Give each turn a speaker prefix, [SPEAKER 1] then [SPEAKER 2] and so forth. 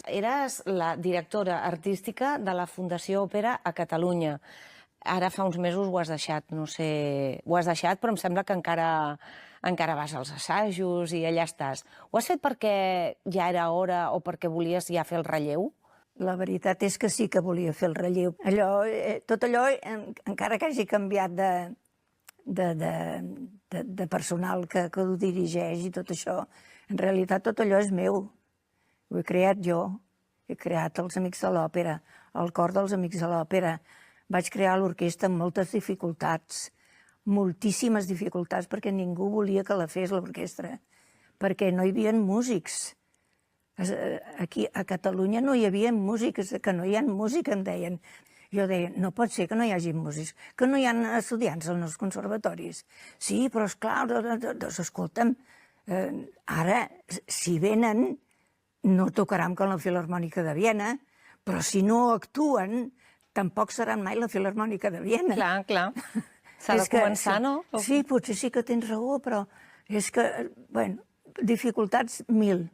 [SPEAKER 1] Eres la directora artística de la Fundació Òpera a Catalunya. Ara fa uns mesos ho has deixat, no sé... Ho has deixat, però em sembla que encara vas als assajos i allà estàs. Ho has fet perquè ja era hora o perquè volies ja fer el relleu?
[SPEAKER 2] La veritat és que sí que volia fer el relleu. Tot allò, encara que hagi canviat de personal que ho dirigeix i tot això, en realitat tot allò és meu. Ho he creat jo. He creat els Amics de l'Òpera, el cor dels Amics de l'Òpera. Vaig crear l'orquestra amb moltes dificultats, moltíssimes dificultats, perquè ningú volia que la fes l'orquestra, perquè no hi havia músics. Aquí a Catalunya no hi havia músics, que no hi ha música, em deien. Jo deia, no pot ser que no hi hagi músics, que no hi ha estudiants als conservatoris. Sí, però esclar, doncs escolta'm, ara, si venen, no tocaran com la Filharmònica de Viena, però si no actuen, tampoc seran mai la Filharmònica de Viena.
[SPEAKER 1] Clar. S'ha de començar, no?
[SPEAKER 2] Sí, potser sí que tens raó, però és que, bueno, dificultats 1000.